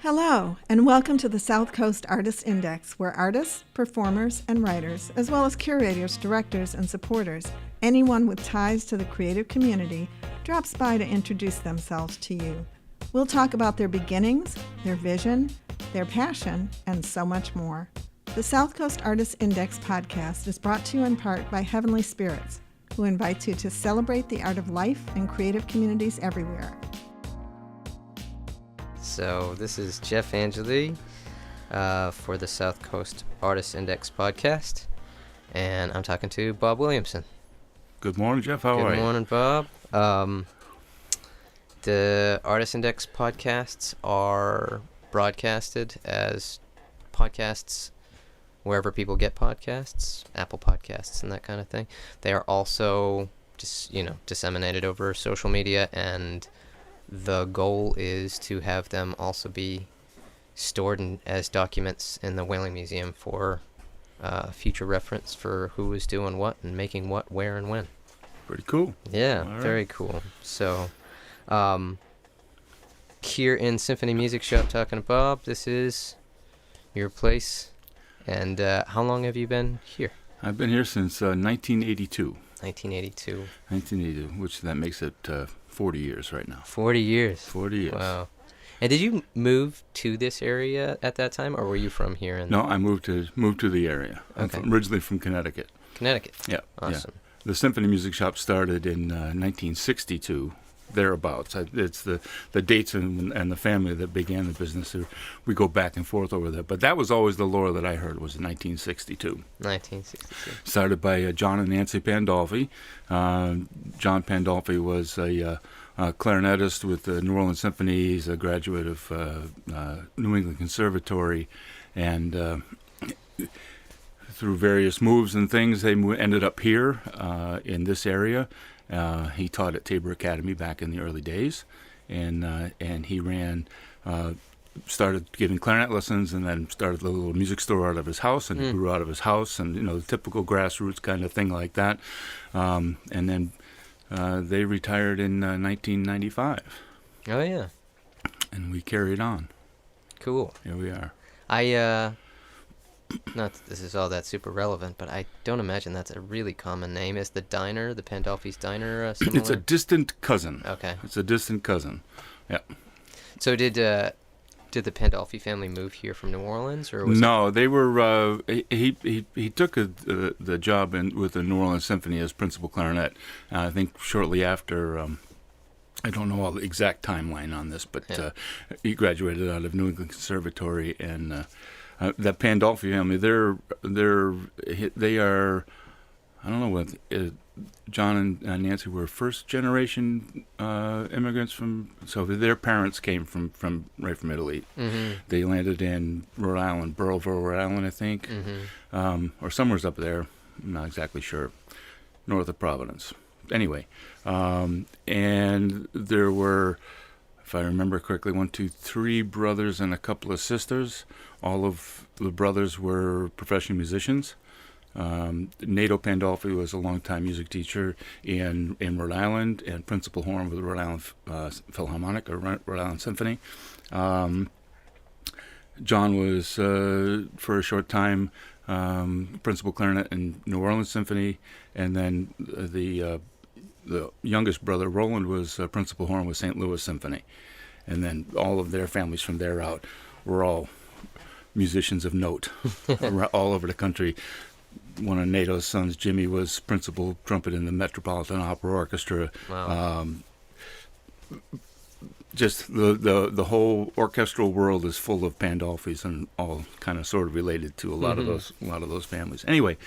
Hello, and welcome to the SouthCoast Artist Index, where artists, performers, and writers, as well as curators, directors, and supporters, anyone with ties to the creative community, drops by to introduce themselves to you. We'll talk about their beginnings, their vision, their passion, and so much more. The SouthCoast Artist Index podcast is brought to you in part by Heavenly Spirits, who invites you to celebrate the art of life and creative communities everywhere. So this is Jeff Angeley for the SouthCoast Artist Index podcast, and I'm talking to Bob Williamson. Good morning, Jeff. How are you? Good morning, Bob. The Artist Index podcasts are broadcasted as podcasts wherever people get podcasts, Apple Podcasts and that kind of thing. They are also just, disseminated over social media, and the goal is to have them also be stored as documents in the Whaling Museum for future reference for who is doing what and making what, where, and when. Pretty cool. Yeah, All very right. cool. So, here in Symphony Music Shop talking to Bob, this is your place. And how long have you been here? I've been here since 1982. 1982. 1982, which that makes it 40 years right now. 40 years. 40 years. Wow. And did you move to this area at that time, or were you from here? No, I moved to the area. Okay. I'm originally from Connecticut. Connecticut. Yeah. Awesome. Yeah. The Symphony Music Shop started in 1962, thereabouts. It's the dates and the family that began the business. We go back and forth over that. But that was always the lore that I heard, was 1962. 1962. Started by John and Nancy Pandolfi. John Pandolfi was a clarinetist with the New Orleans Symphony. He's a graduate of New England Conservatory, and through various moves and things, they ended up here in this area. He taught at Tabor Academy back in the early days, and he started giving clarinet lessons, and then started a little music store out of his house, and he grew out of his house, and the typical grassroots kind of thing like that. And then they retired in 1995. Oh, yeah. And we carried on. Cool. Here we are. Not that this is all that super relevant, but I don't imagine that's a really common name. Is the diner, the Pandolfi's Diner, similar? It's a distant cousin. Okay. It's a distant cousin. Yeah. So did the Pandolfi family move here from New Orleans, or was No, they were. He took the job with the New Orleans Symphony as principal clarinet. I think shortly after. I don't know all the exact timeline on this, but he graduated out of New England Conservatory, and that Pandolfi family. They are. I don't know what. John and Nancy were first generation immigrants so their parents came from right from Italy. Mm-hmm. They landed in Rhode Island, Burrillville, Rhode Island, I think, or somewhere's up there. I'm not exactly sure, north of Providence. Anyway, and there were, if I remember correctly, 3 brothers and a couple of sisters. All of the brothers were professional musicians. Nato Pandolfi was a longtime music teacher in Rhode Island, and principal horn with the Rhode Island Philharmonic or Rhode Island Symphony. John was, for a short time, principal clarinet in New Orleans Symphony, and then the youngest brother, Roland, was principal horn with St. Louis Symphony. And then all of their families from there out were all musicians of note all over the country. One of NATO's sons, Jimmy, was principal trumpet in the Metropolitan Opera Orchestra. Wow. Just the whole orchestral world is full of Pandolfis, and all kind of sort of related to a lot of those families. Anyway,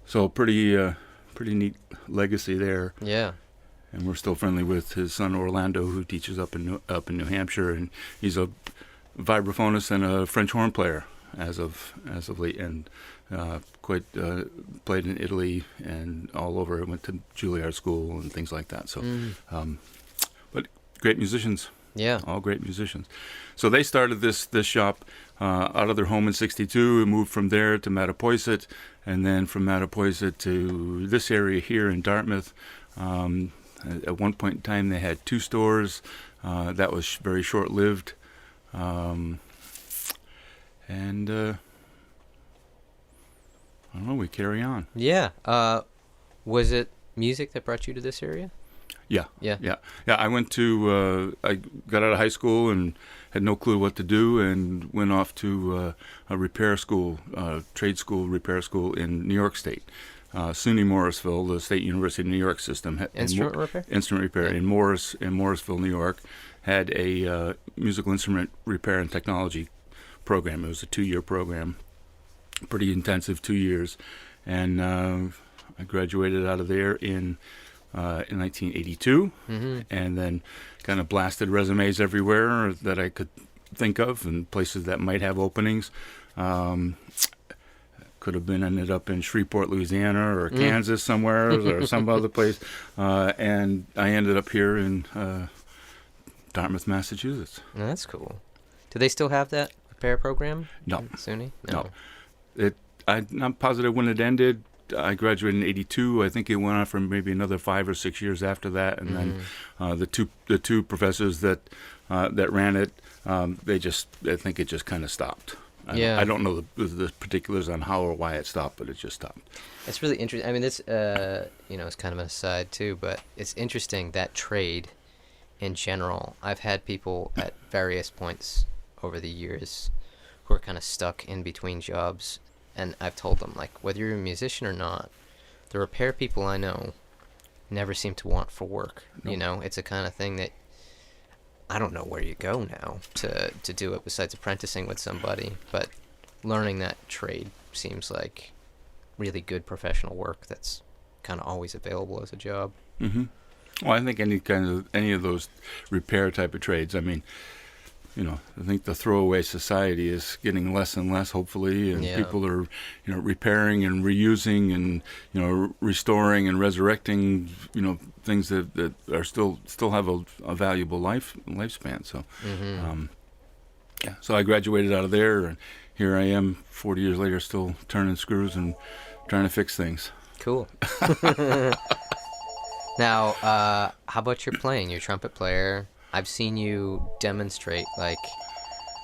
so pretty neat legacy there. Yeah. And we're still friendly with his son Orlando, who teaches up in New Hampshire, and he's a vibraphonist and a French horn player as of late, and played in Italy and all over. Went to Juilliard School and things like that. So, but great musicians. Yeah. All great musicians. So they started this shop out of their home in '62 and moved from there to Mattapoisett, and then from Mattapoisett to this area here in Dartmouth. At one point in time, they had 2 stores. That was very short-lived. And I don't know, we carry on. Yeah. Was it music that brought you to this area? Yeah. Yeah. Yeah. Yeah. I went to, I got out of high school and had no clue what to do, and went off to a repair school, trade school, repair school in New York State. SUNY Morrisville, the State University of New York system. Instrument repair? Instrument repair. Yeah. In Morrisville, New York, had a musical instrument repair and technology program. It was a 2-year program, pretty intensive 2 years. And I graduated out of there in 1982, and then kind of blasted resumes everywhere that I could think of, and places that might have openings. Could have ended up in Shreveport, Louisiana, or Kansas somewhere, or some other place. And I ended up here in Dartmouth, Massachusetts. Oh, that's cool. Do they still have that repair program? No. at SUNY? No. I'm not positive when it ended. I graduated in '82. I think it went on for maybe another 5 or 6 years after that, and then the two professors that ran it, I think it just kind of stopped. I don't know the particulars on how or why it stopped, but it just stopped. It's really interesting. I mean, this it's kind of an aside too, but it's interesting that trade in general. I've had people at various points over the years who are kind of stuck in between jobs. And I've told them, like, whether you're a musician or not, the repair people I know never seem to want for work. Nope. You know, it's a kind of thing that I don't know where you go now to do it besides apprenticing with somebody. But learning that trade seems like really good professional work that's kind of always available as a job. Mm-hmm. Well, I think any of those repair type of trades, I mean, I think the throwaway society is getting less and less, hopefully, and people are, repairing and reusing and, restoring and resurrecting, things that are still have a valuable lifespan. So, so I graduated out of there, and here I am 40 years later, still turning screws and trying to fix things. Cool. Now, how about your playing? You're a trumpet player. I've seen you demonstrate like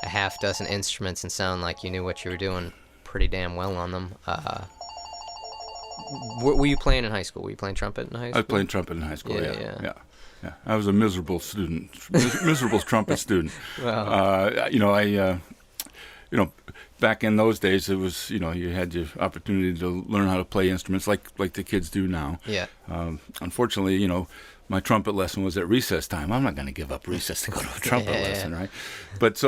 a half dozen instruments and sound like you knew what you were doing pretty damn well on them. Were you playing in high school? Were you playing trumpet in high school? I was playing trumpet in high school, Yeah. I was a miserable student, miserable trumpet student. Wow. Back in those days, it was, you had the opportunity to learn how to play instruments like the kids do now. Yeah. Unfortunately, my trumpet lesson was at recess time. I'm not going to give up recess to go to a trumpet lesson, right? But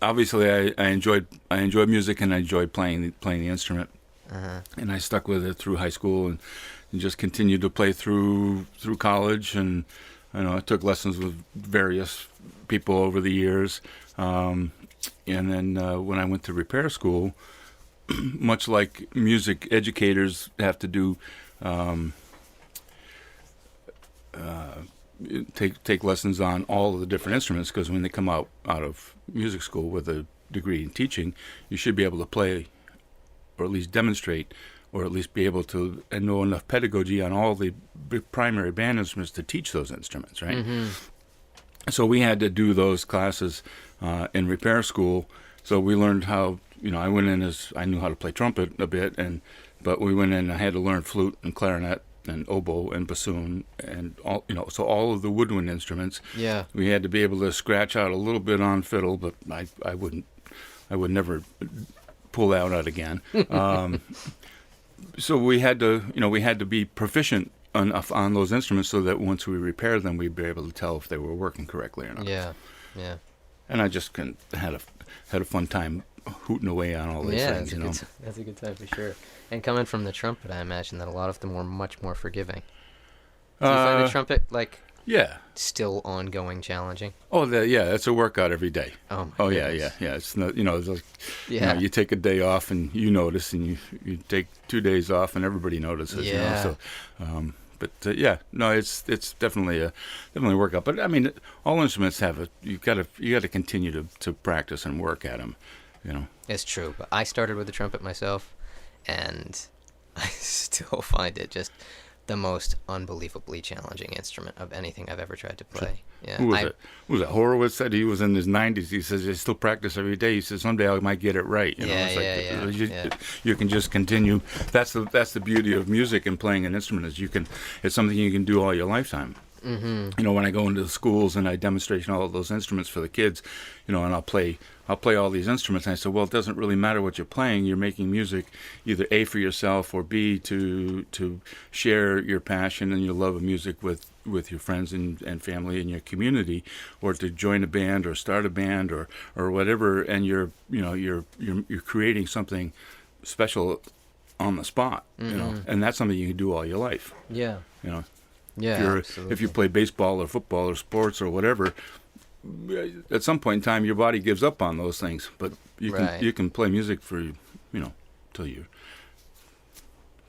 obviously, I enjoyed music, and I enjoyed playing the instrument, and I stuck with it through high school, and just continued to play through college, and I took lessons with various people over the years, and then when I went to repair school, much like music educators have to do. Take lessons on all of the different instruments, because when they come out of music school with a degree in teaching, you should be able to play, or at least demonstrate, or at least be able to know enough pedagogy on all the primary band instruments to teach those instruments, right? Mm-hmm. So we had to do those classes in repair school. So we learned how, I went in as I knew how to play trumpet a bit, but we went in and I had to learn flute and clarinet and oboe and bassoon and all, so all of the woodwind instruments. Yeah. We had to be able to scratch out a little bit on fiddle, but I would never pull that out again. So we had to be proficient enough on those instruments so that once we repaired them, we'd be able to tell if they were working correctly or not. Yeah. And I just had a fun time hooting away on all these things. That's a good time for sure. And coming from the trumpet, I imagine that a lot of them were much more forgiving. Do you find the trumpet still ongoing challenging? It's a workout every day. Oh yeah. It's not, it's like, you take a day off and you notice, and you take 2 days off and everybody notices. Yeah. It's definitely a workout. But I mean, all instruments have you got to continue to practice and work at them. It's true, but I started with the trumpet myself, and I still find it just the most unbelievably challenging instrument of anything I've ever tried to play. Yeah, Who was it? Horowitz said he was in his 90s. He says, I still practice every day. He says, someday I might get it right. You know, Yeah, it's like, yeah. you can just continue. That's the beauty of music and playing an instrument is it's something you can do all your lifetime. Mm-hmm. You know, when I go into the schools and I demonstration all of those instruments for the kids, you know, and I'll play all these instruments. And I say, well, it doesn't really matter what you're playing. You're making music either A, for yourself, or B, to share your passion and your love of music with your friends and family and your community, or to join a band or start a band or whatever. And you're creating something special on the spot, you know, and that's something you can do all your life. Yeah. You know. Yeah, If you play baseball or football or sports or whatever, at some point in time your body gives up on those things. But you can play music for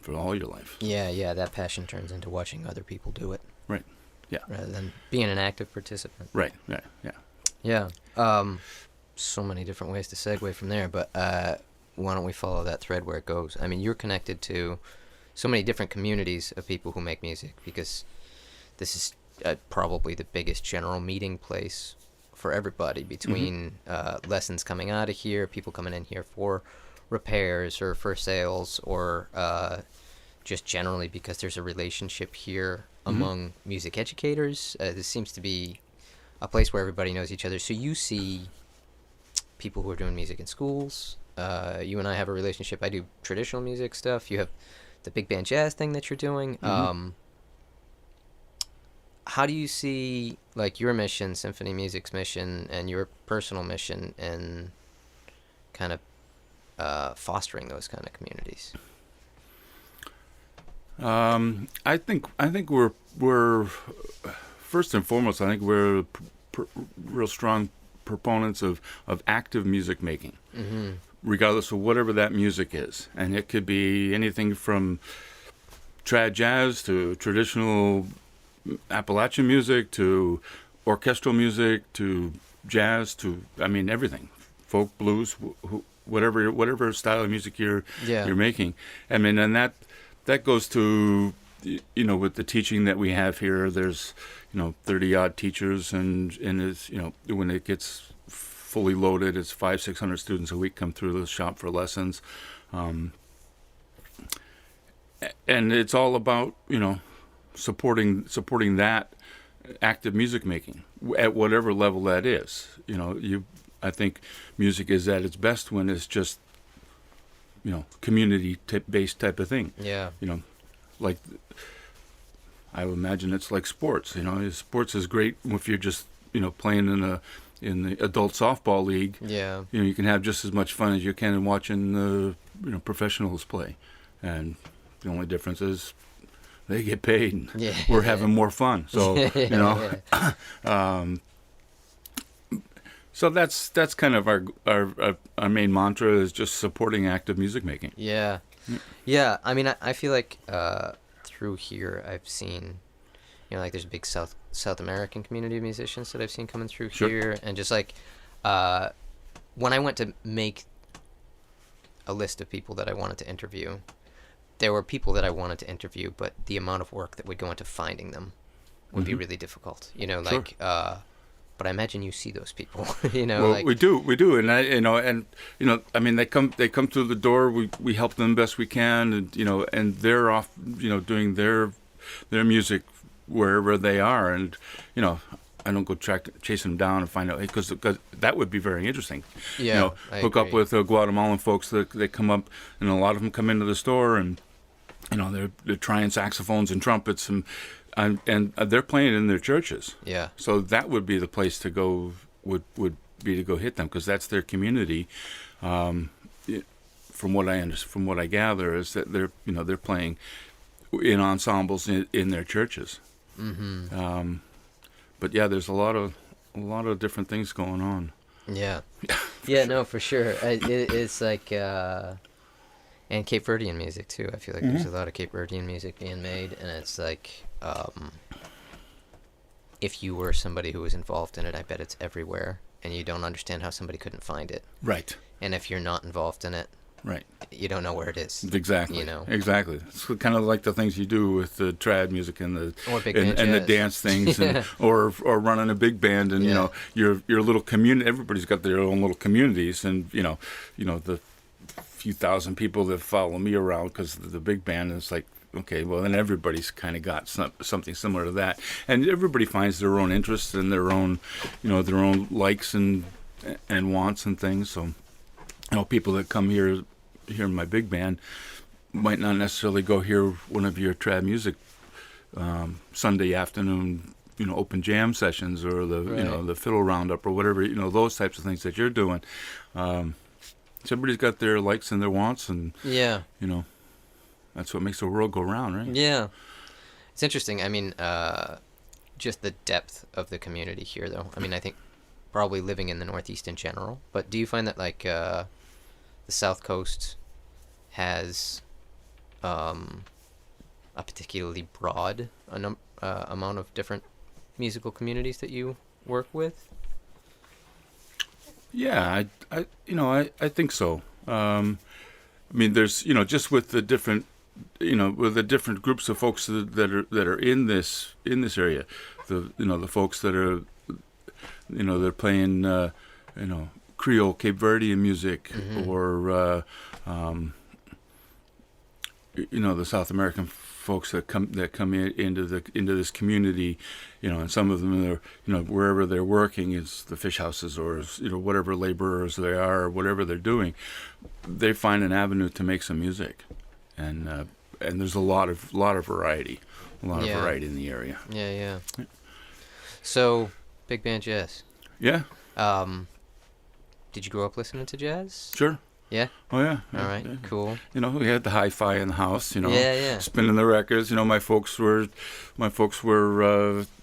for all your life. Yeah, that passion turns into watching other people do it. Right. Yeah. Rather than being an active participant. Right. Yeah. Yeah. So many different ways to segue from there, but why don't we follow that thread where it goes? I mean, you're connected to so many different communities of people who make music, because this is probably the biggest general meeting place for everybody between lessons coming out of here, people coming in here for repairs or for sales, or just generally because there's a relationship here among music educators. This seems to be a place where everybody knows each other. So you see people who are doing music in schools. You and I have a relationship. I do traditional music stuff. You have the big band jazz thing that you're doing. How do you see like your mission, Symphony Music's mission, and your personal mission in kind of fostering those kind of communities? I think we're first and foremost, I think we're real strong proponents of active music making, regardless of whatever that music is. And it could be anything from trad jazz to traditional Appalachian music to orchestral music to jazz to, I mean, everything, folk, blues, whatever style of music you're making. I mean, and that goes to, you know, with the teaching that we have here. There's, you know, 30 odd teachers, and it's, you know, when it gets fully loaded, it's 500-600 students a week come through the shop for lessons, and it's all about, you know, supporting that active music making at whatever level that is. You know, I think music is at its best when it's just, you know, community-based type of thing. Yeah. You know, like, I would imagine it's like sports. You know, sports is great if you're just, you know, playing in the adult softball league. Yeah. You know, you can have just as much fun as you can in watching the, you know, professionals play, and the only difference is they get paid, and we're having more fun. So, you know, so that's kind of our main mantra, is just supporting active music making. Yeah. Yeah. I mean, I feel like through here I've seen, you know, like there's a big South American community of musicians that I've seen coming through here, and just like when I went to make a list of people that I wanted to interview, there were people that I wanted to interview, but the amount of work that would go into finding them would be really difficult. You know, like, but I imagine you see those people. You know, well, like, we do, and I mean, they come through the door. We help them best we can, and you know, and they're off, you know, doing their music wherever they are, and you know, I don't go chasing them down and find out, because that would be very interesting. Yeah, you know, hook up with Guatemalan folks that they come up, and a lot of them come into the store, and you know, they're trying saxophones and trumpets, and they're playing in their churches. Yeah. So that would be the place to go. Would be to go hit them, because that's their community. From what I gather, is that they're playing in ensembles in their churches. But yeah, there's a lot of different things going on. Yeah. Yeah, no, for sure. It's like, and Cape Verdean music too. I feel like there's a lot of Cape Verdean music being made, and it's like, if you were somebody who was involved in it, I bet it's everywhere, and you don't understand how somebody couldn't find it. Right. And if you're not involved in it, Right. you don't know where it is. Exactly. You know. Exactly. It's kind of like the things you do with the trad music and the Or big band and the jazz. dance things, and, or running a big band, and Yeah. you know your little community. Everybody's got their own little communities, and you know the few thousand people that follow me around because the big band is like. Okay, well then everybody's kind of got something similar to that, and everybody finds their own interests and their own, their own likes and wants and things. So, people that come here in my big band might not necessarily go hear one of your trad music Sunday afternoon, open jam sessions or Right. the fiddle roundup or whatever, those types of things that you're doing. So everybody's got their likes and their wants, and Yeah. That's what makes the world go round, right? Yeah. It's interesting. I mean, just the depth of the community here, though. I mean, I think probably living in the Northeast in general. But do you find that, like, the South Coast has a particularly broad amount of different musical communities that you work with? Yeah, I think so. I mean, there's, just with the different, with the different groups of folks that are in this area, the folks that are, they're playing, Creole Cape Verdean music, Mm-hmm. or the South American folks that come into this community, and some of them are, wherever they're working is the fish houses or whatever laborers they are or whatever they're doing, they find an avenue to make some music, and there's a lot of variety, Yeah. variety in the area. Yeah. So, big band jazz. Yeah, Did you grow up listening to jazz? sure. Yeah? Oh yeah. All right, Yeah. cool. We had the hi-fi in the house, Yeah. spinning the records. My folks were,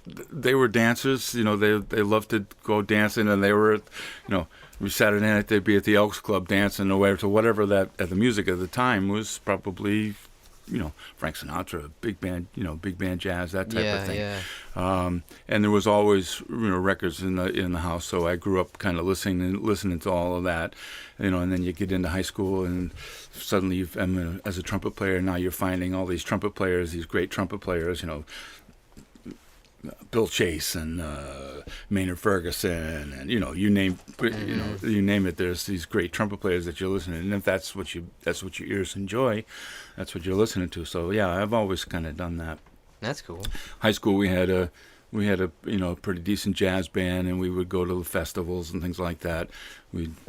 they were dancers. They loved to go dancing, and they were, every Saturday night they'd be at the Elks Club dancing away to whatever that the music at the time was, probably, Frank Sinatra, big band jazz, that type of thing. Yeah. And there was always records in the house, so I grew up kind of listening to all of that, and then you get into high school and suddenly as a trumpet player, now you're finding all these trumpet players, these great trumpet players, Bill Chase and Maynard Ferguson, and you name it. There's these great trumpet players that you're listening to, and if that's what your ears enjoy, that's what you're listening to. So yeah, I've always kind of done that. That's cool. High school, we had a pretty decent jazz band, and we would go to the festivals and things like that.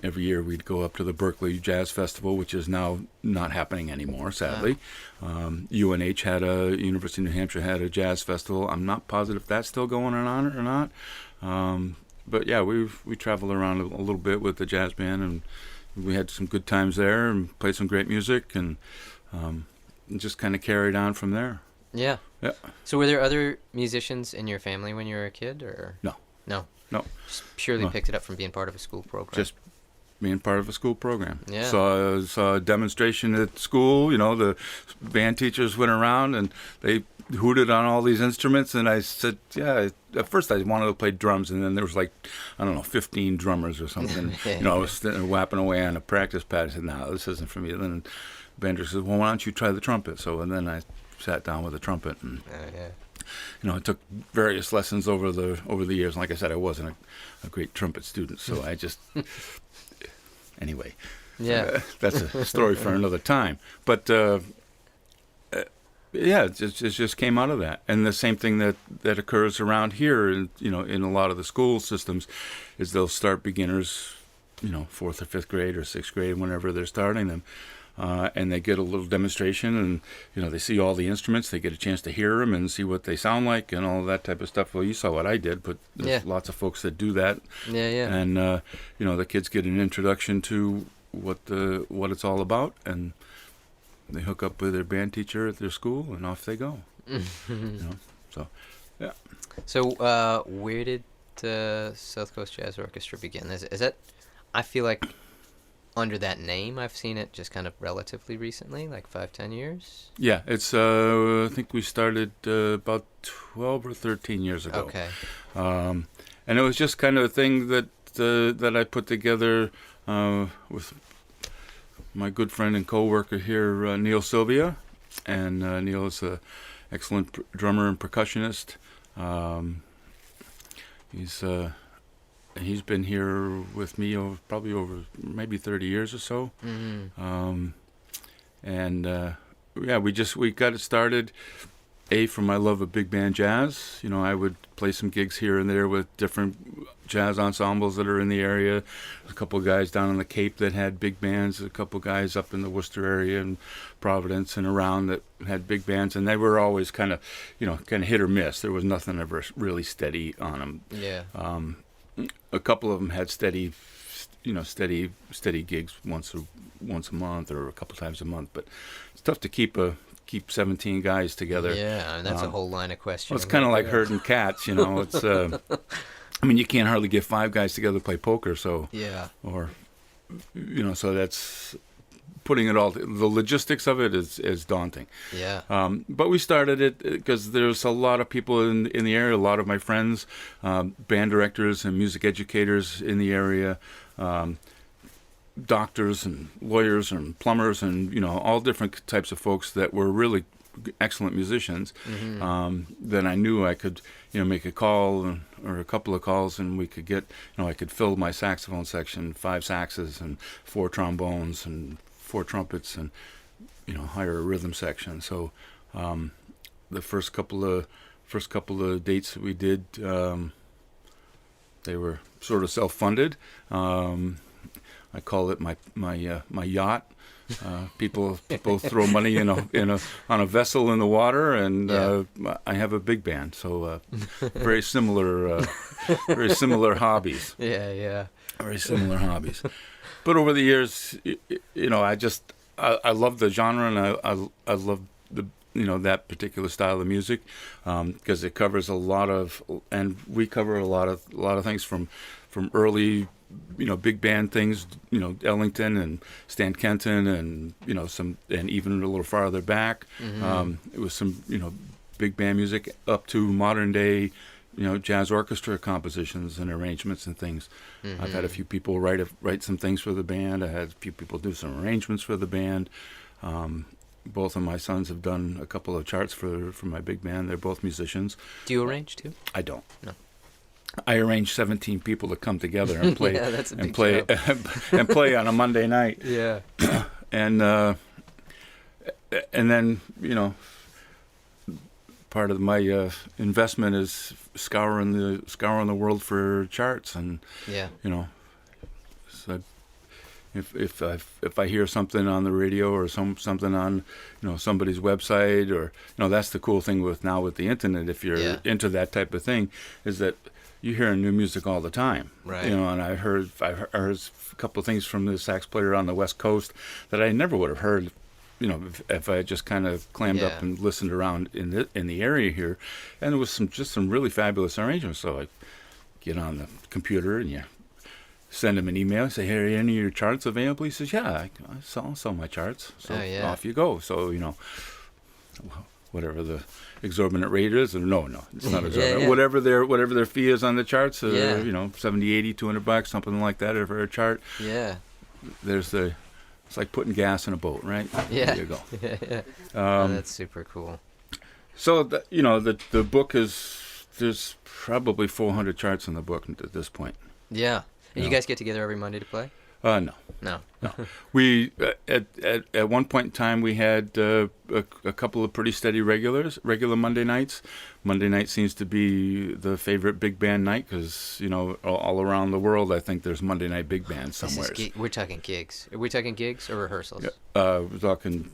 Every year we'd go up to the Berkeley Jazz Festival, which is now not happening anymore, sadly. UNH University of New Hampshire had a jazz festival. I'm not positive if that's still going on or not. But yeah, we traveled around a little bit with the jazz band, and we had some good times there and played some great music, and just kind of carried on from there. Yeah. Yeah. So were there other musicians in your family when you were a kid, or? No. Just purely No. picked it up from being part of a school program. Just being part of a school program. Yeah. Saw a demonstration at school. The band teachers went around and they hooted on all these instruments, and I said, yeah. At first I wanted to play drums, and then there was 15 drummers or something. I was sitting there whapping away on a practice pad. I said, no, this isn't for me. And then the band said, well, why don't you try the trumpet? And then I sat down with the trumpet, and Yeah. I took various lessons over the years. Like I said, I wasn't a great trumpet student, so I just anyway. Yeah. That's a story for another time. But yeah, it just came out of that. And the same thing that occurs around here, in a lot of the school systems, is they'll start beginners, 4th or 5th grade or 6th grade, whenever they're starting them. And they get a little demonstration, and they see all the instruments. They get a chance to hear them and see what they sound like and all that type of stuff. Well, you saw what I did, but there's lots of folks that do that. Yeah. And the kids get an introduction to what it's all about, and they hook up with their band teacher at their school, and off they go. So yeah. So where did the SouthCoast Jazz Orchestra begin? Is that? I feel like under that name, I've seen it just kind of relatively recently, like 5-10 years. Yeah, it's I think we started about 12 or 13 years ago. Okay. And it was just kind of a thing that I put together with my good friend and co-worker here, Neil Sylvia, and Neil is a excellent drummer and percussionist. He's been here with me probably over maybe 30 years or so. Mm-hmm. We got it started. From my love of big band jazz. I would play some gigs here and there with different jazz ensembles that are in the area. There's a couple of guys down on the Cape that had big bands. A couple of guys up in the Worcester area and Providence and around that had big bands, and they were always kind of hit or miss. There was nothing ever really steady on them. Yeah. A couple of them had steady gigs once a month or a couple times a month, but it's tough to keep 17 guys together. Yeah, and that's a whole line of questions. Well, it's kind of like herding cats, It's, you can't hardly get 5 guys together to play poker, so. Yeah. Or, so that's putting it all. The logistics of it is daunting. Yeah. But we started it because there's a lot of people in the area. A lot of my friends, band directors and music educators in the area. Doctors and lawyers and plumbers and all different types of folks that were really excellent musicians. Mm-hmm. Then I knew I could make a call or a couple of calls, and we could get I could fill my saxophone section, 5 saxes and 4 trombones and 4 trumpets, and hire a rhythm section. So the first couple of dates that we did, they were sort of self-funded. I call it my yacht. People throw money on a vessel in the water, and I have a big band, so very similar hobbies. Yeah. Very similar hobbies. But over the years, I love the genre, and I love the that particular style of music because it covers and we cover a lot of things from early big band things, Ellington and Stan Kenton, and and even a little farther back. Mm-hmm. It was some big band music up to modern day jazz orchestra compositions and arrangements and things. Mm-hmm. I've had a few people write some things for the band. I had a few people do some arrangements for the band. Both of my sons have done a couple of charts for my big band. They're both musicians. Do you arrange too? I don't. No. I arrange 17 people to come together and play yeah, that's a big and play on a Monday night. Yeah. And then part of my investment is scouring the world for charts, and so if I hear something on the radio or something on somebody's website, or that's the cool thing with the internet. If you're into that type of thing, is that you're hearing new music all the time, right? And I heard a couple of things from the sax player on the West Coast that I never would have heard, if I just kind of clammed up and listened around in the area here. And there was some really fabulous arrangements. So I get on the computer and you send him an email, say, "Hey, are any of your charts available?" He says, "Yeah, I'll sell my charts." So off you go. So whatever the exorbitant rate is, or no, it's not exorbitant. Yeah. Whatever their fee is on the charts, $70, $80, $200, something like that for a chart. Yeah. It's like putting gas in a boat, right? Yeah. There you go. Yeah. That's super cool. So the book there's probably 400 charts in the book at this point. Yeah. And you guys get together every Monday to play? No. We at one point in time we had a couple of pretty steady regular Monday nights. Monday night seems to be the favorite big band night because all around the world I think there's Monday night big bands somewhere. We're talking gigs. Are we talking gigs or rehearsals? We're talking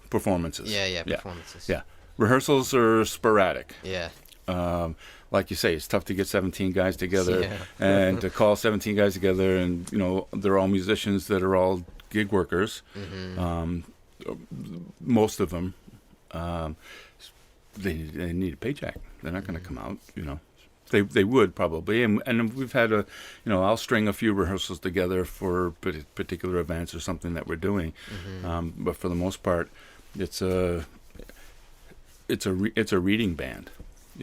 performances. Yeah, performances. Yeah, rehearsals are sporadic. Yeah. Like you say, it's tough to get 17 guys together and to call 17 guys together, and they're all musicians that are all gig workers. Mm-hmm. Most of them, they need a paycheck. They're not going to come out. They would probably, and we've had I'll string a few rehearsals together for particular events or something that we're doing. Mm-hmm. But for the most part, it's a reading band.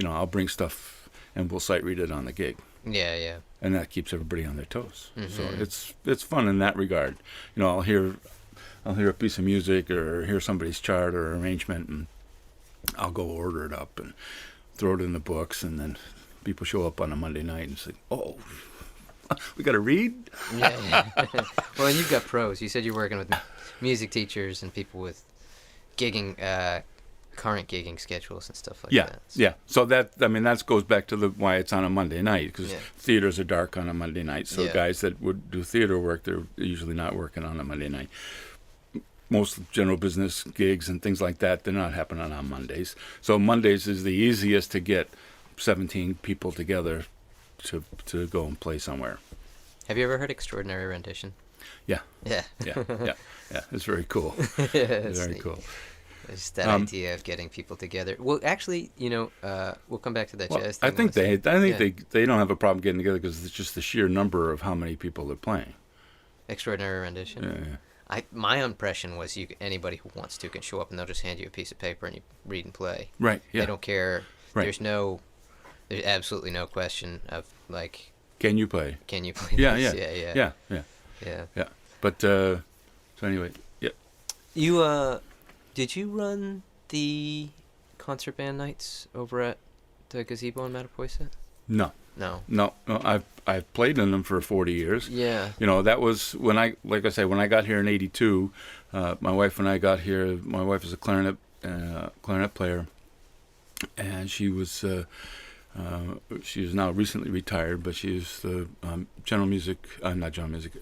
I'll bring stuff and we'll sight read it on the gig. Yeah. And that keeps everybody on their toes. Mm-hmm. So it's fun in that regard. I'll hear I'll hear a piece of music or hear somebody's chart or arrangement, and I'll go order it up and throw it in the books, and then people show up on a Monday night and say, "Oh, we got to read." Yeah. Well, and you've got pros. You said you're working with music teachers and people with gigging, current gigging schedules and stuff like that. Yeah. So that goes back to why it's on a Monday night, because Yeah. theaters are dark on a Monday night. So Yeah. guys that would do theater work, they're usually not working on a Monday night. Most general business gigs and things like that, they're not happening on Mondays. So Mondays is the easiest to get 17 people together to go and play somewhere. Have you ever heard Extraordinary Rendition? Yeah. Yeah. Yeah. It's very cool. It's Very neat. cool. It's that idea of getting people together. Well, actually, we'll come back to that Well, jazz I thing. think they don't have a problem getting together because it's just the sheer number of how many people they're playing. Extraordinary Rendition. Yeah. My impression was anybody who wants to can show up and they'll just hand you a piece of paper and you read and play. Right. Yeah. They don't care. Right. There's absolutely no question of like, Can you play? can you play Yeah. this? Yeah. Yeah. But so anyway, yeah. You did you run the concert band nights over at the gazebo in Mattapoisett? No. No. I've played in them for 40 years. Yeah. That was when I got here in '82. My wife and I got here. My wife is a clarinet player, and she is now recently retired, but she's the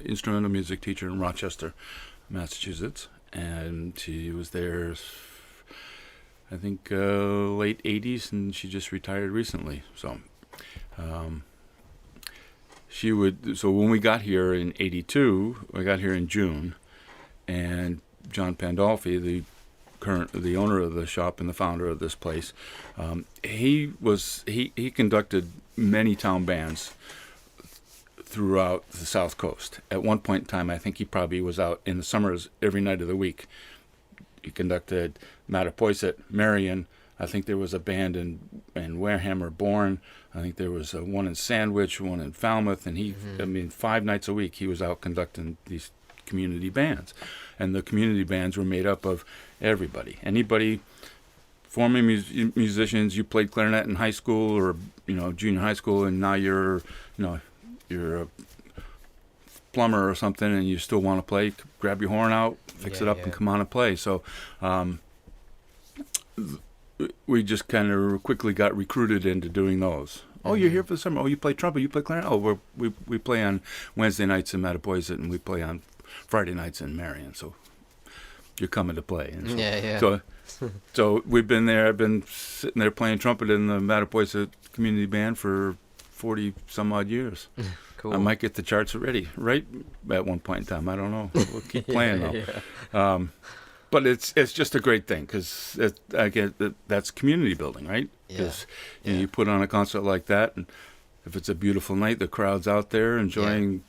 instrumental music teacher in Rochester, Massachusetts, and she was there, I think, late '80s, and she just retired recently. So. So when we got here in '82, I got here in June, and John Pandolfi, the owner of the shop and the founder of this place, he conducted many town bands throughout the South Coast. At one point in time, I think he probably was out in the summers every night of the week. He conducted Mattapoisett, Marion. I think there was a band in Wareham or Bourne. I think there was one in Sandwich, one in Falmouth, and 5 nights a week he was out conducting these community bands. And the community bands were made up of everybody. Anybody, forming musicians, you played clarinet in high school or, junior high school, and now you're a plumber or something and you still want to play, grab your horn out, fix it up, and come on and play. So, we just kind of quickly got recruited into doing those. Oh, you're here for the summer. Oh, you play trumpet, you play clarinet. Oh, we play on Wednesday nights in Mattapoisett, and we play on Friday nights in Marion. So you're coming to play. And so, Yeah. So we've been there. I've been sitting there playing trumpet in the Mattapoisett community band for 40 some odd years. Cool. I might get the charts ready right at one point in time. I don't know. We'll keep playing though. But it's just a great thing because that's community building, right? Because you put on a concert like that, and if it's a beautiful night, the crowd's out there enjoying,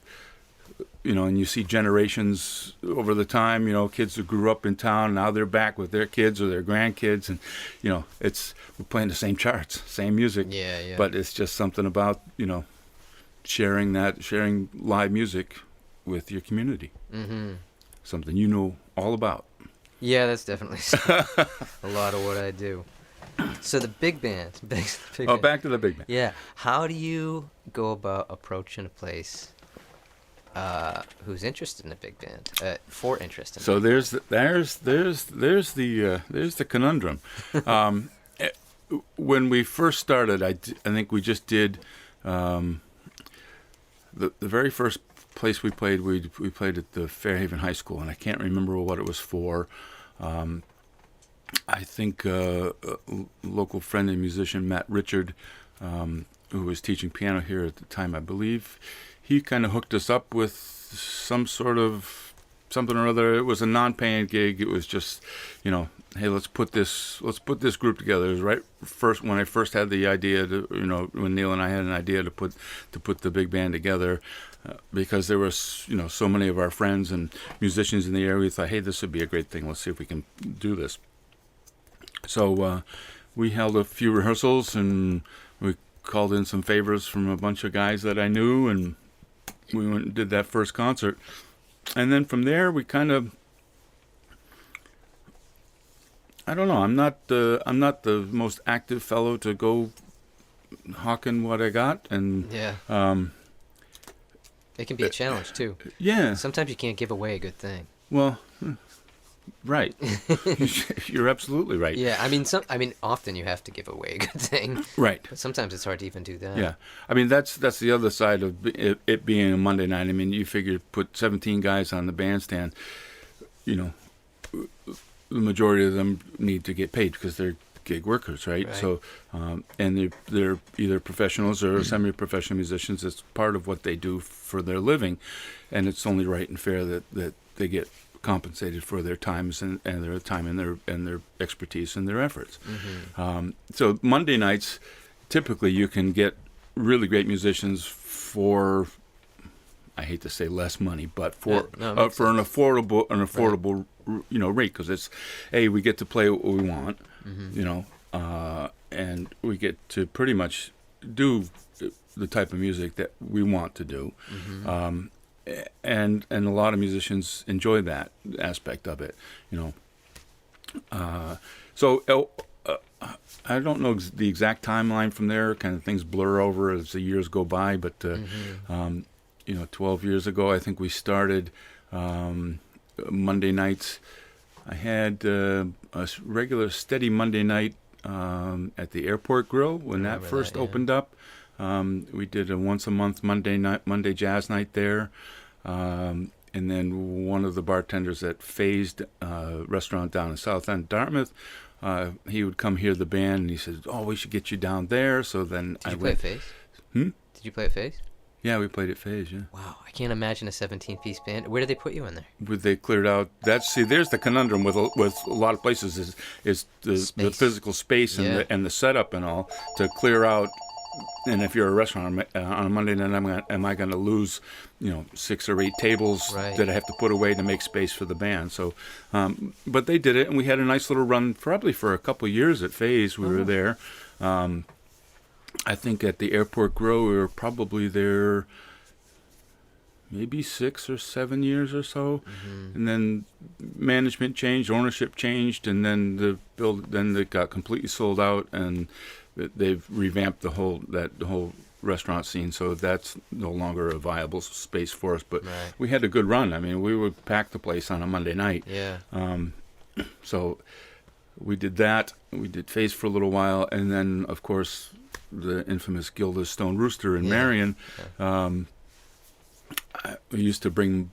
and you see generations over the time, kids who grew up in town, now they're back with their kids or their grandkids, and, we're playing the same charts, same music. Yeah. But it's just something about, sharing live music with your community. Mm-hmm. Something you know all about. Yeah, that's definitely a lot of what I do. So the big band. Back to the big band. Yeah. How do you go about approaching a place who's interested in a big band? For interest in. So there's the conundrum. When we first started, I think we just did the very first place we played. We played at the Fairhaven High School, and I can't remember what it was for. I think a local friend and musician, Matt Richard, who was teaching piano here at the time, I believe, he kind of hooked us up with some sort of something or other. It was a non-paying gig. It was just, hey, let's put this group together. It was right first when I first had the idea to, when Neil and I had an idea to put the big band together. Because there was, so many of our friends and musicians in the area, we thought, hey, this would be a great thing. Let's see if we can do this. So we held a few rehearsals, and we called in some favors from a bunch of guys that I knew, and we went and did that first concert. And then from there, we kind of I don't know. I'm not the most active fellow to go hawking what I got, and it can be a challenge too. Yeah. Sometimes you can't give away a good thing. Well, right. You're absolutely right. Yeah, I mean, often you have to give away a good thing. Right. But sometimes it's hard to even do that. Yeah. I mean, that's the other side of it being a Monday night. I mean, you figure put 17 guys on the bandstand, you know, the majority of them need to get paid because they're gig workers, right? So, and they're either professionals or semi-professional musicians. It's part of what they do for their living, and it's only right and fair that they get compensated for their times and their time and their expertise and their efforts. So Monday nights, typically you can get really great musicians for, I hate to say less money, but for an affordable rate, because it's, hey, we get to play what we want, and we get to pretty much do the type of music that we want to do. And a lot of musicians enjoy that aspect of it, So I don't know the exact timeline from there. Kind of things blur over as the years go by. But 12 years ago, I think we started Monday nights. I had a regular, steady Monday night at the Airport Grill when that first opened up. We did a once a month Monday jazz night there, and then one of the bartenders at Phased restaurant down in South End, Dartmouth, he would come hear the band, and he said, "Oh, we should get you down there." So then Did you play at Phased? Did you play at Phased? Yeah, we played at Phase, yeah. Wow, I can't imagine a 17-piece band. Where did they put you in there? They cleared out. There's the conundrum with a lot of places is the physical space and the setup and all to clear out. And if you're a restaurant on a Monday night, am I going to lose, 6 or 8 tables that I have to put away to make space for the band? So, but they did it, and we had a nice little run, probably for a couple of years at Phase. We were there. I think at the Airport Grill, we were probably there maybe 6 or 7 years or so, and then management changed, ownership changed, and then it got completely sold out, and they've revamped the whole restaurant scene, so that's no longer a viable space for us. But we had a good run. I mean, we would pack the place on a Monday night. Yeah. So we did that. We did Phase for a little while, and then of course the infamous Gilda's Stone Rooster in Marion. We used to bring,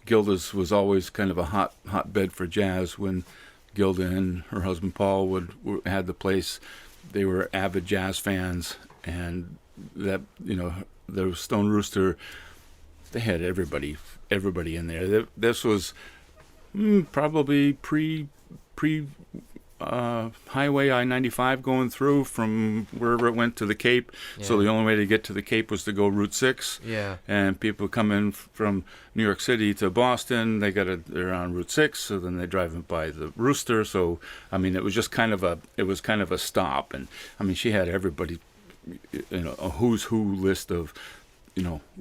Gilda's was always kind of a hotbed for jazz. When Gilda and her husband Paul had the place, they were avid jazz fans, and that the Stone Rooster, they had everybody in there. This was probably pre Highway I-95 going through from wherever it went to the Cape. So the only way to get to the Cape was to go Route 6. And people come in from New York City to Boston. They're on Route 6, so then they drive by the Rooster. So I mean, it was kind of a stop. And I mean, she had everybody, a who's who list of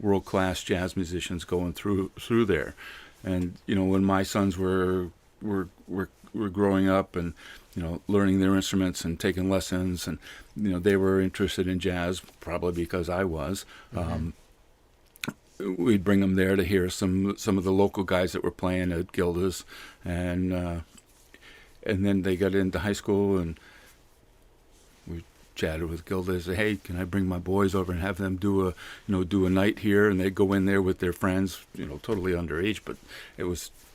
world-class jazz musicians going through there. And when my sons were growing up and learning their instruments and taking lessons, and they were interested in jazz, probably because I was. We'd bring them there to hear some of the local guys that were playing at Gilda's, and then they got into high school, and we chatted with Gilda and said, "Hey, can I bring my boys over and have them do a night here?" And they'd go in there with their friends, totally underage, but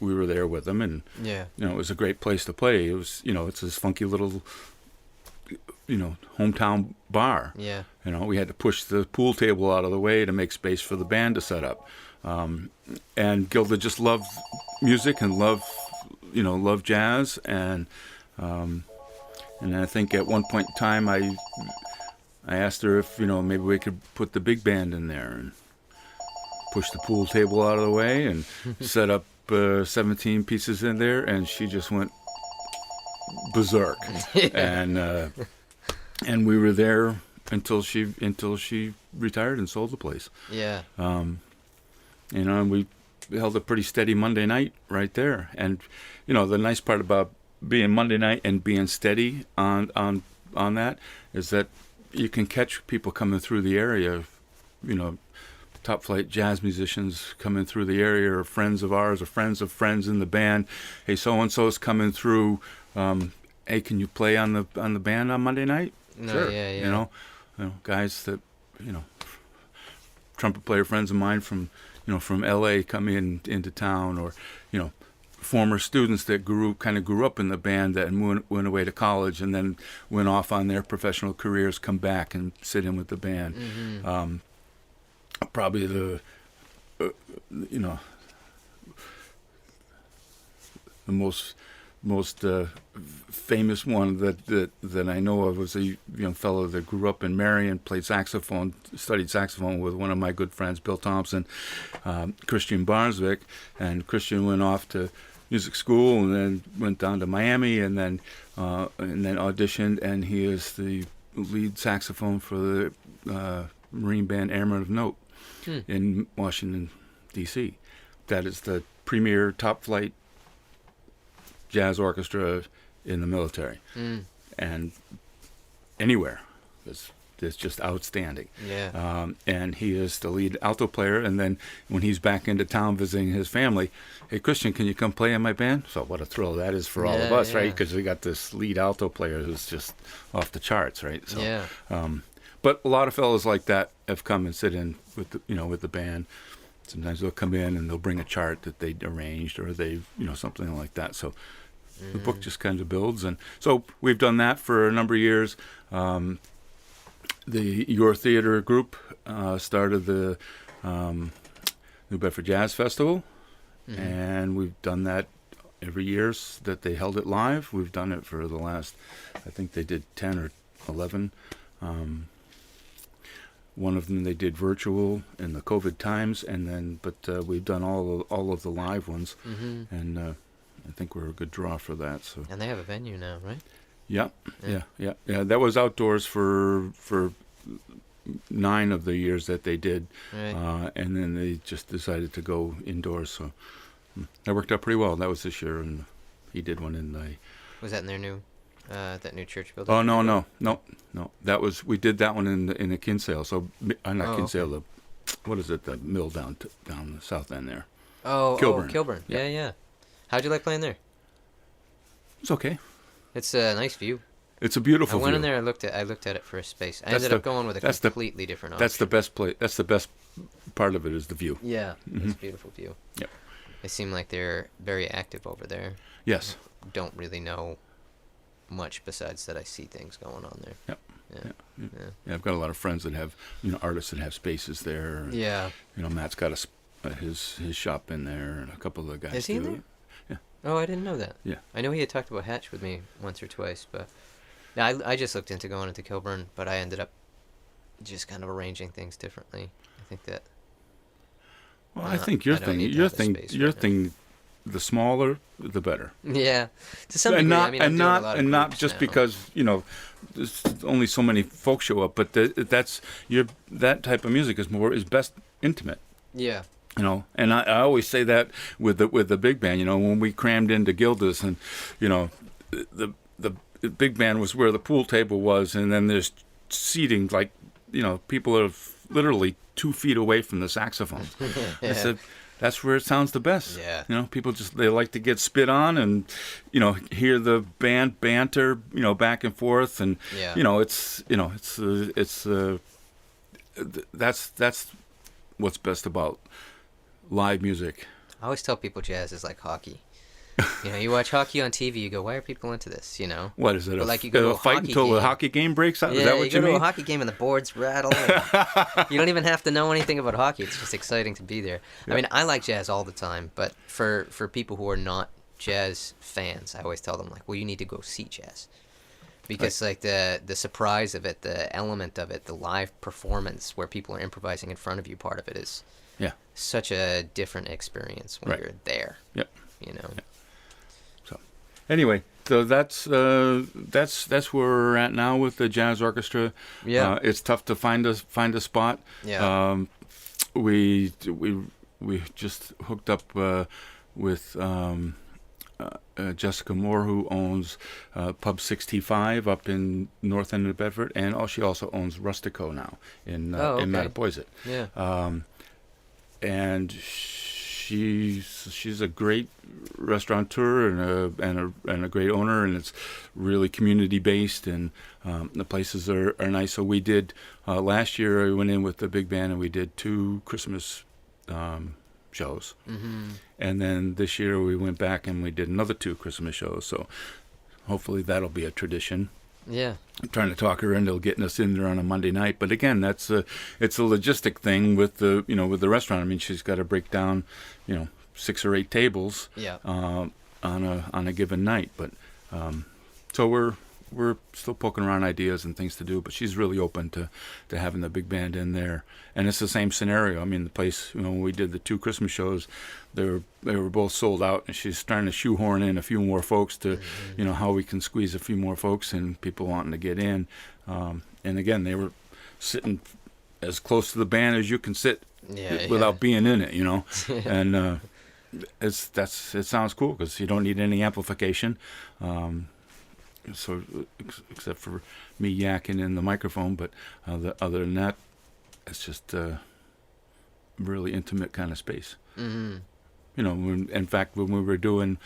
we were there with them, and it was a great place to play. It was, it's this funky little, hometown bar. We had to push the pool table out of the way to make space for the band to set up. And Gilda just loved music and loved jazz, and I think at one point in time I asked her if maybe we could put the big band in there and push the pool table out of the way and set up 17 pieces in there, and she just went berserk. And we were there until she retired and sold the place. And we held a pretty steady Monday night right there. And the nice part about being Monday night and being steady on that is that you can catch people coming through the area, top flight jazz musicians coming through the area, or friends of ours, or friends of friends in the band. Hey, so and so's coming through. Hey, can you play on the band on Monday night? No, sure. yeah. Guys that trumpet player friends of mine from L.A. come into town, or former students that grew up in the band that went away to college and then went off on their professional careers, come back and sit in with the band. Mm-hmm. Probably the most famous one that I know of was a young fellow that grew up in Marion, played saxophone, studied saxophone with one of my good friends, Bill Thompson, Christian Barnesvik, and Christian went off to music school and then went down to Miami and then auditioned, and he is the lead saxophone for the Marine Band Airmen of Note in Washington, D.C. That is the premier top flight jazz orchestra in the military, and anywhere. It's just outstanding. Yeah. And he is the lead alto player, and then when he's back into town visiting his family, hey, Christian, can you come play in my band? So what a thrill that is for all of us, right? Because we got this lead alto player who's just off the charts, right? So, yeah. But a lot of fellows like that have come and sit in with the band. Sometimes they'll come in and they'll bring a chart that they arranged, or they something like that. So the book just kind of builds, and so we've done that for a number of years. The Your Theater group started the New Bedford Jazz Festival, and we've done that every year that they held it live. We've done it for the last, I think they did 10 or 11. One of them they did virtual in the COVID times, but we've done all of the live ones, and I think we're a good draw for that. So. And they have a venue now, right? Yeah. That was outdoors for 9 of the years that they did, right. And then they just decided to go indoors. So that worked out pretty well. That was this year, and he did one in the. Was that in their new, that new church building? Oh no. We did that one in the Kinsale. So not Kinsale. Okay. What is it? The mill down the south end there. Oh, Kilburn. Kilburn. Yeah. How'd you like playing there? It's okay. It's a nice view. It's a beautiful view. I went in there. I looked at it for a space. I ended up going with a completely different option. That's the best place. That's the best part of it is the view. Yeah, it's a beautiful view. Yep. They seem like they're very active over there. Yes. Don't really know much besides that I see things going on there. Yep. Yeah. I've got a lot of friends that have artists that have spaces there. Yeah. Matt's got his shop in there, and a couple of the guys. Is he in there? Yeah. Oh, I didn't know that. Yeah. I know he had talked about Hatch with me once or twice, but yeah, I just looked into going into Kilburn, but I ended up just kind of arranging things differently. I think that. Well, I think your thing, the smaller, the better. Yeah, to some degree. And not just because there's only so many folks show up, but that type of music is best intimate. Yeah. And I always say that with the big band. When we crammed into Gilda's, and the big band was where the pool table was, and then there's seating, like people are literally 2 feet away from the saxophone. Yeah. I said that's where it sounds the best. Yeah. People they like to get spit on and hear the band banter back and forth, and that's what's best about live music. I always tell people jazz is like hockey. You watch hockey on TV, you go, why are people into this? What is it? But you go to a fight until the hockey game breaks out? Yeah, is that what you mean? You go to a hockey game and the boards rattle. You don't even have to know anything about hockey. It's just exciting to be there. Yeah. I like jazz all the time, but for people who are not jazz fans, I always tell them, well, you need to go see jazz. Because the surprise of it, the element of it, the live performance where people are improvising in front of you, part of it is such a different experience when you're there. Yep. Yep. So, anyway, so that's where we're at now with the jazz orchestra. Yeah. It's tough to find a spot. Yeah. We just hooked up with Jessica Moore, who owns Pub 65 up in North End of Bedford, and she also owns Rustico now in Mattapoisett. Yeah. And she's a great restaurateur and a great owner, and it's really community based, and the places are nice. So we did last year. I went in with the big band and we did 2 Christmas shows, and then this year we went back and we did another 2 Christmas shows. So hopefully that'll be a tradition. Yeah. I'm trying to talk her into getting us in there on a Monday night, but again, it's a logistic thing with the with the restaurant. I mean, she's got to break down 6 or 8 tables on a given night. But so we're still poking around ideas and things to do, but she's really open to having the big band in there. And it's the same scenario. I mean, the place, when we did the 2 Christmas shows, they were both sold out, and she's trying to shoehorn in a few more folks to, how we can squeeze a few more folks and people wanting to get in. And again, they were sitting as close to the band as you can sit without being in it, and it sounds cool because you don't need any amplification. So except for me yakking in the microphone, but other than that, it's just a really intimate kind of space. In fact, when we were doing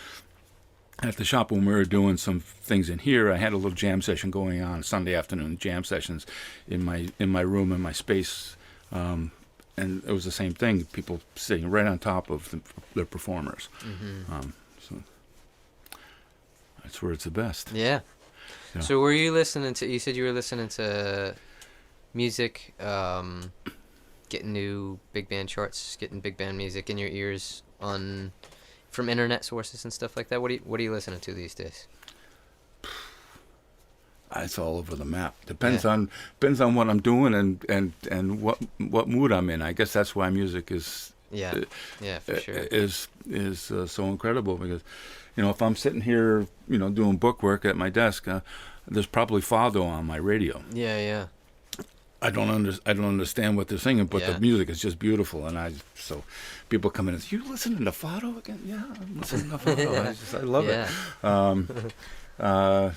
at the shop, when we were doing some things in here, I had a little jam session going on Sunday afternoon, jam sessions in my room, in my space, and it was the same thing. People sitting right on top of their performers. So that's where it's the best. Yeah. So were you listening to, you said you were listening to music, getting new big band charts, getting big band music in your ears from internet sources and stuff like that? What are you listening to these days? It's all over the map. Depends on what I'm doing and what mood I'm in. I guess that's why music is for sure is so incredible, because if I'm sitting here doing book work at my desk, there's probably Fado on my radio. Yeah. I don't understand what they're singing, but the music is just beautiful, and so people come in and say, "You listening to Fado again?" Yeah, I'm listening to Fado. I love it.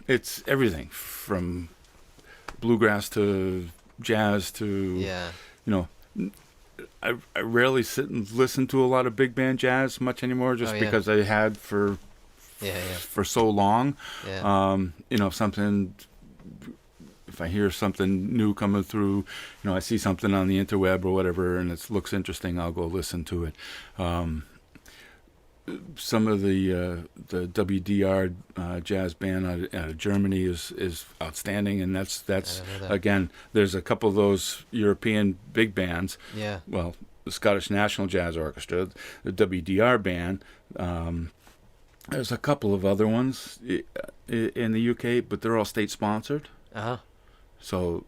It's everything from bluegrass to jazz to I rarely sit and listen to a lot of big band jazz much anymore, just because I had for so long. Something. If I hear something new coming through, I see something on the interweb or whatever, and it looks interesting, I'll go listen to it. Some of the WDR jazz band out of Germany is outstanding, and that's again, there's a couple of those European big bands. Yeah. Well, the Scottish National Jazz Orchestra, the WDR band. There's a couple of other ones in the UK, but they're all state sponsored. So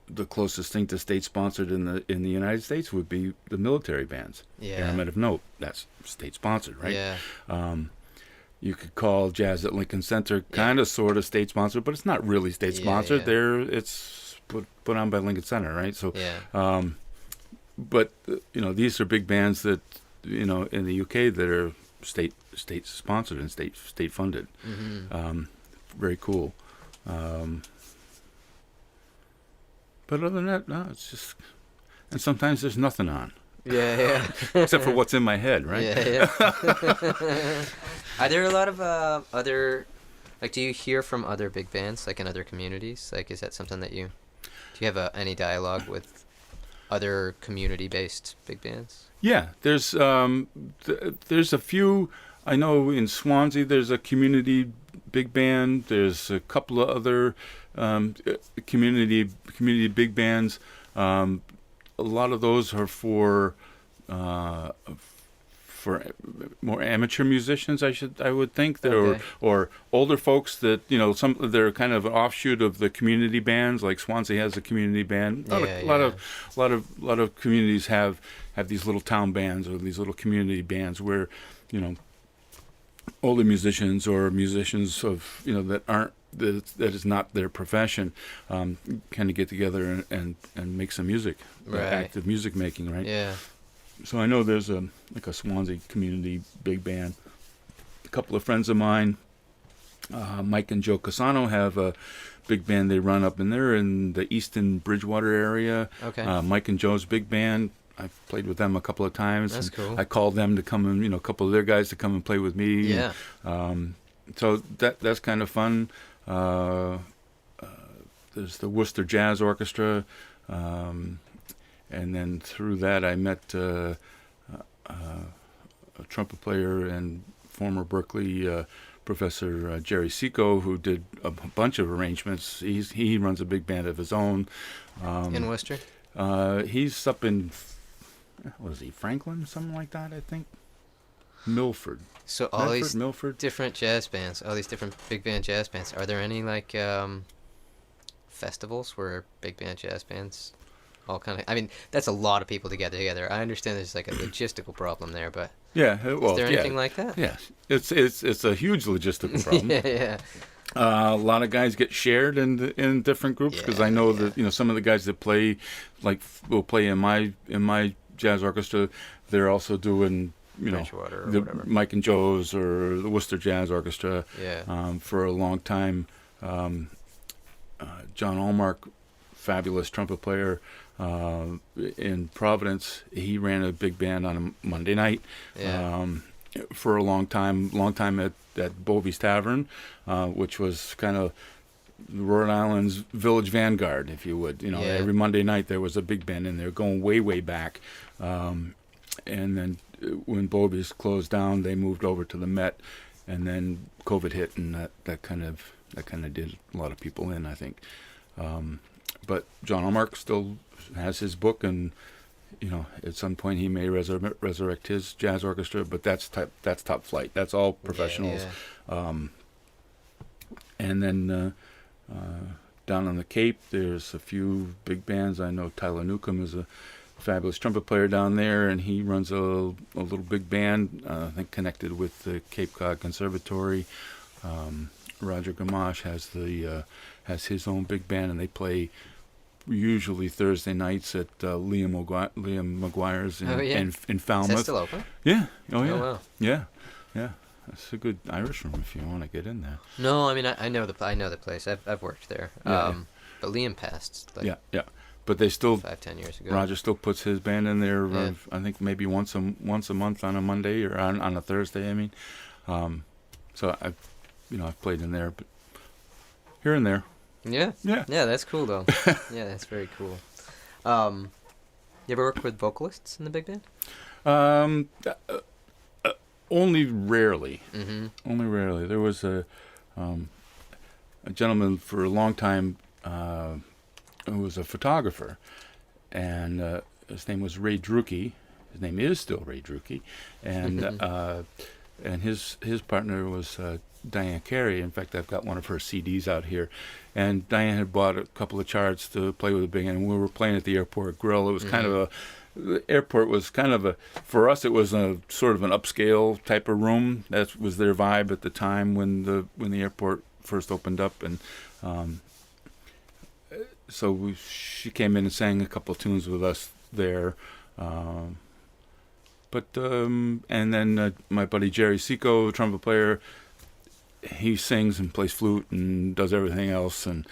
the closest thing to state sponsored in the United States would be the military bands. Pyramid of Note, that's state sponsored, right? You could call Jazz at Lincoln Center kind of sort of state sponsored, but it's not really state sponsored. It's put on by Lincoln Center, right? So but these are big bands that in the UK that are state sponsored and state funded. Very cool. But other than that, no, it's just, and sometimes there's nothing on. Except for what's in my head, right? Are there a lot of other, do you hear from other big bands, like in other communities? Like, is that something that do you have any dialogue with other community-based big bands? Yeah, there's a few. I know in Swansea there's a community big band. There's a couple of other community big bands. A lot of those are for more amateur musicians, I would think, that or older folks that they're kind of an offshoot of the community bands. Like Swansea has a community band. A lot of communities have these little town bands or these little community bands where older musicians or musicians of that is not their profession kind of get together and make some music, active music making, right? So I know there's a Swansea community big band. couple of friends of mine, Mike and Joe Casano, have a big band they run up in there in the Easton Bridgewater area. Okay. Mike and Joe's big band. I've played with them a couple of times. That's cool. I called them to come and, a couple of their guys to come and play with me. Yeah. So that's kind of fun. There's the Worcester Jazz Orchestra. And then through that I met a trumpet player and former Berkeley Professor Jerry Seco, who did a bunch of arrangements. He runs a big band of his own. In Worcester? He's up in, what is he, Franklin, something like that, I think? Milford. So all Medford, these Milford? different jazz bands, all these different big band jazz bands, are there any like festivals where big band jazz bands all kind of, I mean, that's a lot of people to get together. I understand there's like a logistical problem there, but Yeah, well, is there anything like that? Yeah, it's a huge logistical problem. Yeah. A lot of guys get shared in different groups, because I know that some of the guys that play, like, will play in my jazz orchestra. They're also doing Bridgewater or the whatever. Mike and Joe's or the Worcester Jazz Orchestra. Yeah. For a long time, John Allmark, fabulous trumpet player in Providence, he ran a big band on a Monday night. Yeah. For a long time at Bovey's Tavern, which was kind of Rhode Island's Village Vanguard, if you would. Every Monday night there was a big band in there, going way back. And then when Bovey's closed down, they moved over to the Met, and then COVID hit, and that kind of did a lot of people in, I think. But John Allmark still has his book, and at some point he may resurrect his jazz orchestra, but that's top flight. That's all professionals. Yeah. And then down on the Cape, there's a few big bands. I know Tyler Newcomb is a fabulous trumpet player down there, and he runs a little big band, I think connected with the Cape Cod Conservatory. Roger Gamache has his own big band, and they play usually Thursday nights at Liam McGuire's in Falmouth. Is that still open? Yeah. Oh yeah. Oh, wow. Yeah. That's a good Irish room if you want to get in there. No, I mean I know the place. I've worked there. Yeah. But Liam passed. Like, Yeah. But they still 5-10 years ago. Roger still puts his band in there. Yeah. I think maybe once a month on a Monday or on a Thursday. I mean, so I've played in there, but here and there. Yeah. Yeah. Yeah, that's cool though. Yeah, that's very cool. You ever work with vocalists in the big band? Only rarely. Mm-hmm. Only rarely. There was a gentleman for a long time who was a photographer, and his name was Ray Drucke. His name is still Ray Drucke, and his partner was Diane Carey. In fact, I've got one of her CDs out here, and Diane had bought a couple of charts to play with the big band, and we were playing at the Airport Grill. It was kind of the airport was kind of for us, it was a sort of an upscale type of room. That was their vibe at the time when the airport first opened up, and so she came in and sang a couple of tunes with us there. But and then my buddy Jerry Seco, trumpet player, he sings and plays flute and does everything else, and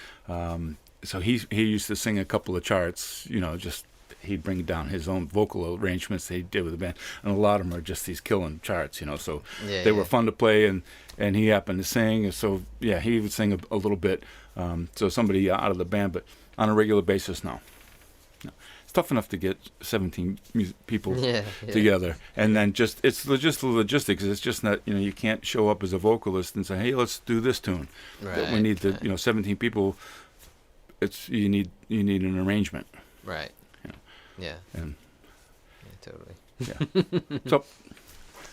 so he used to sing a couple of charts. Just he'd bring down his own vocal arrangements that he did with the band, and a lot of them are just these killing charts. So they were fun to play, and he happened to sing, and so he would sing a little bit. So somebody out of the band, but on a regular basis, no. It's tough enough to get 17 people together, and then it's just the logistics. It's just not, you can't show up as a vocalist and say, hey, let's do this tune. Right. We need 17 people. You need an arrangement. Right. Yeah. And totally. yeah. So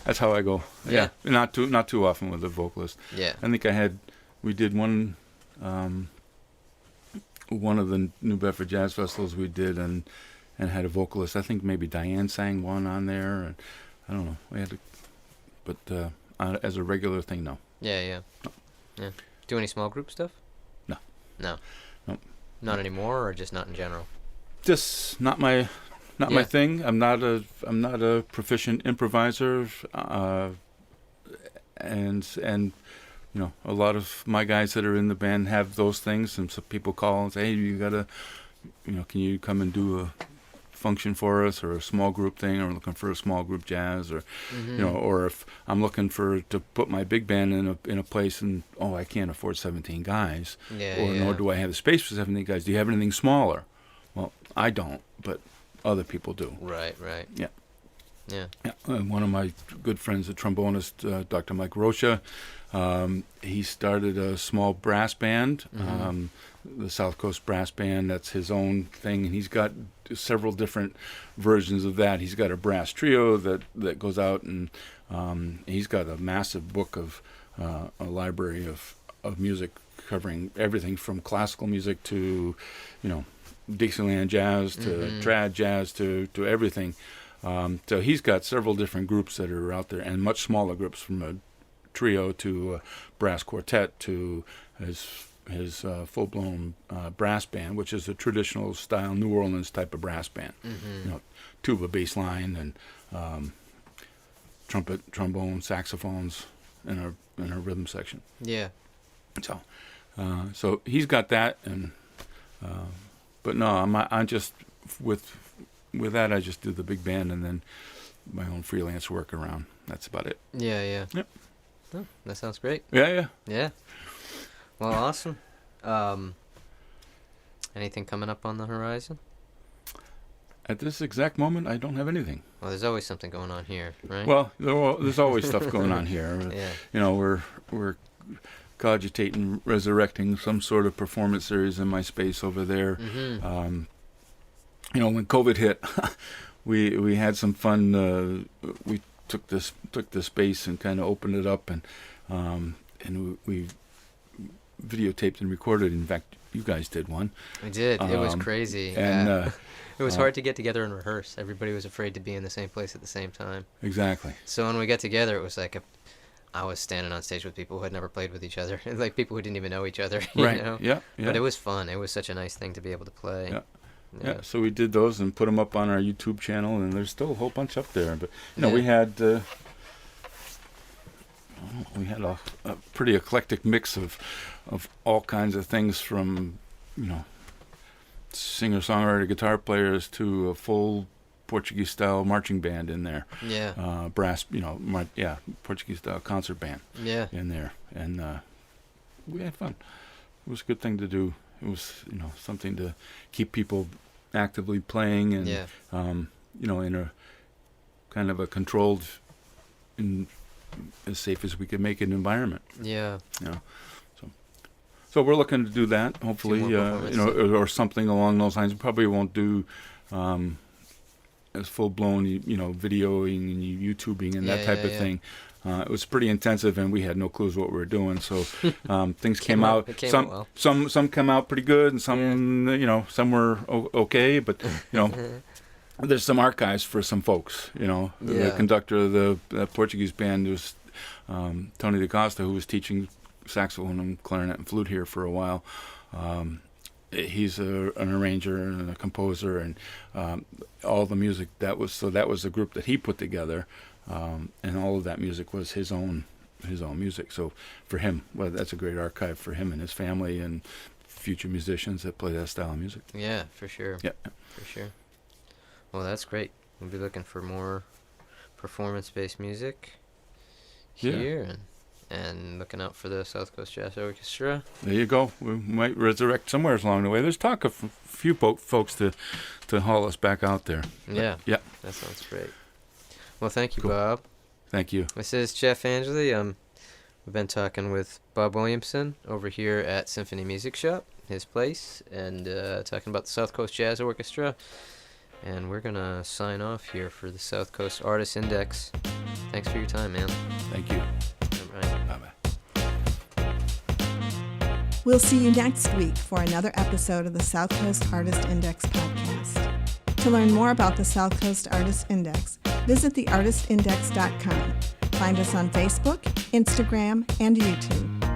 that's how I go. Yeah. Not too often with a vocalist. Yeah. I think we did one of the New Bedford Jazz Festivals we did, and had a vocalist. I think maybe Diane sang one on there, and I don't know. We had to, but as a regular thing, no. Yeah. Do any small group stuff? No. Not anymore, or just not in general? Just not my thing. I'm not a proficient improviser and a lot of my guys that are in the band have those things, and so people call and say, hey, you gotta, can you come and do a function for us, or a small group thing, or looking for a small group jazz, or or if I'm looking to put my big band in a place, and I can't afford 17 guys, nor do I have the space for 17 guys. Do you have anything smaller? Well, I don't, but other people do. Right. Yeah. One of my good friends, the trombonist, Dr. Mike Rocha, he started a small brass band, the SouthCoast Brass Band. That's his own thing, and he's got several different versions of that. He's got a brass trio that goes out, and he's got a massive book of a library of music covering everything from classical music to, Dixieland jazz to trad jazz to everything. So he's got several different groups that are out there, and much smaller groups, from a trio to a brass quartet to his full-blown brass band, which is a traditional style New Orleans type of brass band. Tuba, bass line, and trumpet, trombone, saxophones in a rhythm section. Yeah. So he's got that, and but no, I'm just with that, I just do the big band and then my own freelance work around. That's about it. Yeah. Yep. Oh, that sounds great. Yeah. Well, awesome. Anything coming up on the horizon? At this exact moment, I don't have anything. Well, there's always something going on here, right? Well, there's always stuff going on here. Yeah. We're cogitating resurrecting some sort of performance series in my space over there. When COVID hit, we had some fun. We took the space and kind of opened it up, and we videotaped and recorded. In fact, you guys did one. We did. It was crazy. And it was hard to get together and rehearse. Everybody was afraid to be in the same place at the same time. Exactly. So when we got together, it was like I was standing on stage with people who had never played with each other, like people who didn't even know each other. You know? Yeah. But it was fun. It was such a nice thing to be able to play. Yeah. So we did those and put them up on our YouTube channel, and there's still a whole bunch up there. But we had a pretty eclectic mix of all kinds of things, from singer-songwriter guitar players to a full Portuguese-style marching band in there. Yeah. Brass, Portuguese-style concert band. Yeah. In there, and we had fun. It was a good thing to do. It was, something to keep people actively playing, and in a kind of a controlled and as safe as we could make an environment. Yeah. So we're looking to do that, hopefully, or something along those lines. We probably won't do as full-blown, videoing and YouTubing and that type of thing. It was pretty intensive, and we had no clues what we were doing. So things came out. Some come out pretty good, and some some were okay. But there's some archives for some folks. The conductor of the Portuguese band was Tony da Costa, who was teaching saxophone and clarinet and flute here for a while. He's an arranger and a composer, and all the music that was the group that he put together. And all of that music was his own music. So for him, that's a great archive for him and his family and future musicians that play that style of music. Yeah, for sure. Yeah, for sure. Well, that's great. We'll be looking for more performance-based music here, and looking out for the SouthCoast Jazz Orchestra. There you go. We might resurrect somewhere along the way. There's talk of a few folks to haul us back out there. Yeah. That sounds great. Well, thank you, Bob. Thank you. This is Jeff Angeley. We've been talking with Bob Williamson over here at Symphony Music Shop, his place, and talking about the SouthCoast Jazz Orchestra. And we're going to sign off here for the SouthCoast Artist Index. Thanks for your time, man. Thank you. All right. Bye-bye. We'll see you next week for another episode of the SouthCoast Artist Index podcast. To learn more about the SouthCoast Artist Index, visit theartistindex.com. Find us on Facebook, Instagram, and YouTube.